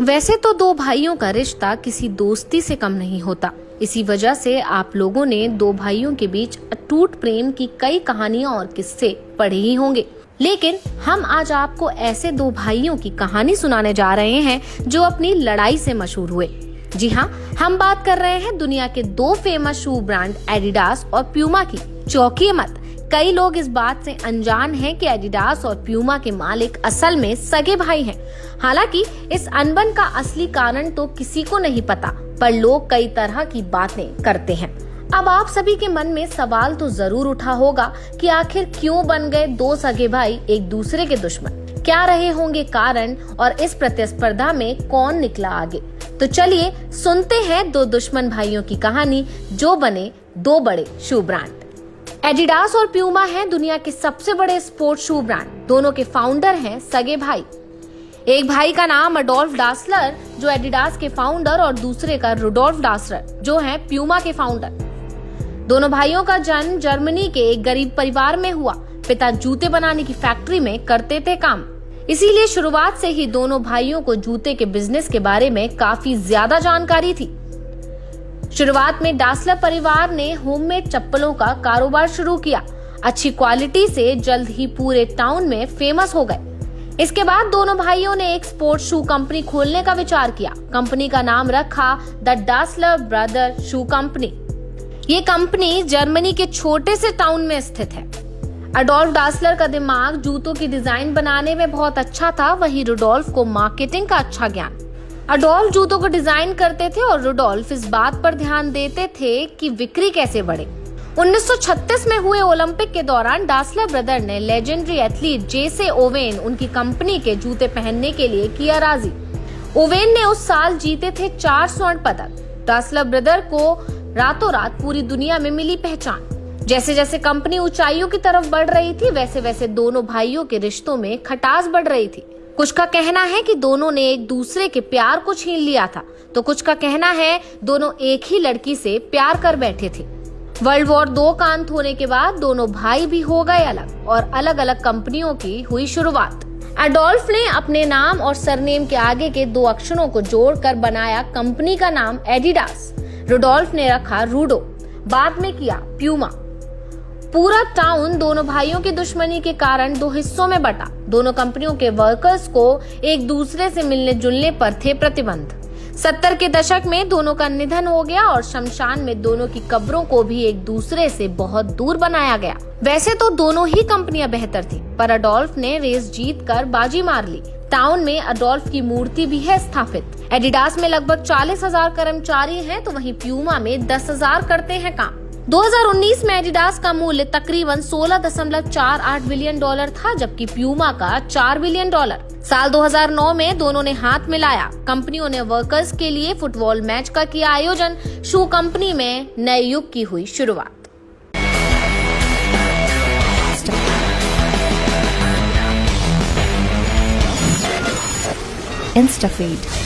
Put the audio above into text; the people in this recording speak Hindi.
वैसे तो दो भाइयों का रिश्ता किसी दोस्ती से कम नहीं होता। इसी वजह से आप लोगों ने दो भाइयों के बीच अटूट प्रेम की कई कहानियां और किस्से पढ़े ही होंगे। लेकिन हम आज आपको ऐसे दो भाइयों की कहानी सुनाने जा रहे हैं जो अपनी लड़ाई से मशहूर हुए। जी हाँ, हम बात कर रहे हैं दुनिया के दो फेमस शू ब्रांड एडिडास और प्यूमा की। चौंकिए मत, कई लोग इस बात से अनजान हैं कि एडिडास और प्यूमा के मालिक असल में सगे भाई हैं। हालांकि इस अनबन का असली कारण तो किसी को नहीं पता, पर लोग कई तरह की बातें करते हैं। अब आप सभी के मन में सवाल तो जरूर उठा होगा कि आखिर क्यों बन गए दो सगे भाई एक दूसरे के दुश्मन, क्या रहे होंगे कारण और इस प्रतिस्पर्धा में कौन निकला आगे। तो चलिए सुनते हैं दो दुश्मन भाइयों की कहानी जो बने दो बड़े शू ब्रांड। एडिडास और प्यूमा हैं दुनिया के सबसे बड़े स्पोर्ट्स शू ब्रांड। दोनों के फाउंडर हैं सगे भाई। एक भाई का नाम अडोल्फ डासलर जो एडिडास के फाउंडर और दूसरे का रुडोल्फ डासलर जो हैं प्यूमा के फाउंडर। दोनों भाइयों का जन्म जर्मनी के एक गरीब परिवार में हुआ। पिता जूते बनाने की फैक्ट्री में करते थे काम, इसीलिए शुरुआत से ही दोनों भाइयों को जूते के बिजनेस के बारे में काफी ज्यादा जानकारी थी। शुरुआत में डासलर परिवार ने होममेड चप्पलों का कारोबार शुरू किया। अच्छी क्वालिटी से जल्द ही पूरे टाउन में फेमस हो गए। इसके बाद दोनों भाइयों ने एक स्पोर्ट्स शू कंपनी खोलने का विचार किया। कंपनी का नाम रखा द डासलर ब्रदर शू कंपनी। ये कंपनी जर्मनी के छोटे से टाउन में स्थित है। अडोल्फ डासलर का दिमाग जूतों की डिजाइन बनाने में बहुत अच्छा था, वहीं रुडोल्फ को मार्केटिंग का अच्छा ज्ञान। अडोल्फ जूतों को डिजाइन करते थे और रुडोल्फ इस बात पर ध्यान देते थे कि बिक्री कैसे बढ़े। 1936 में हुए ओलंपिक के दौरान डासलर ब्रदर ने लेजेंडरी एथलीट जेसे ओवेन उनकी कंपनी के जूते पहनने के लिए किया राजी। ओवेन ने उस साल जीते थे 4 स्वर्ण पदक। डासलर ब्रदर को रातों रात पूरी दुनिया में मिली पहचान। जैसे जैसे कंपनी ऊंचाइयों की तरफ बढ़ रही थी वैसे वैसे दोनों भाइयों के रिश्तों में खटास बढ़ रही थी। कुछ का कहना है कि दोनों ने एक दूसरे के प्यार को छीन लिया था, तो कुछ का कहना है दोनों एक ही लड़की से प्यार कर बैठे थे। वर्ल्ड वॉर 2 का अंत होने के बाद दोनों भाई भी हो गए अलग और अलग अलग कंपनियों की हुई शुरुआत। एडोल्फ ने अपने नाम और सरनेम के आगे के 2 अक्षरों को जोड़कर बनाया कंपनी का नाम एडिडास। रुडोल्फ ने रखा रूडो, बाद में किया प्यूमा। पूरा टाउन दोनों भाइयों की दुश्मनी के कारण 2 हिस्सों में बटा। दोनों कंपनियों के वर्कर्स को एक दूसरे से मिलने जुलने पर थे प्रतिबंध। 70 के दशक में दोनों का निधन हो गया और शमशान में दोनों की कब्रों को भी एक दूसरे से बहुत दूर बनाया गया। वैसे तो दोनों ही कंपनियां बेहतर थी, पर अडोल्फ ने रेस जीतकर बाजी मार ली। टाउन में अडोल्फ की मूर्ति भी है स्थापित। एडिडास में लगभग 40,000 कर्मचारी हैं, तो वहीं प्यूमा में 10,000 करते हैं काम। 2019 में एडिडास का मूल्य तकरीबन $16.48 बिलियन था, जबकि प्यूमा का $4 बिलियन। साल 2009 में दोनों ने हाथ मिलाया। कंपनियों ने वर्कर्स के लिए फुटबॉल मैच का किया आयोजन। शू कंपनी में नए युग की हुई शुरुआत। InstaFeed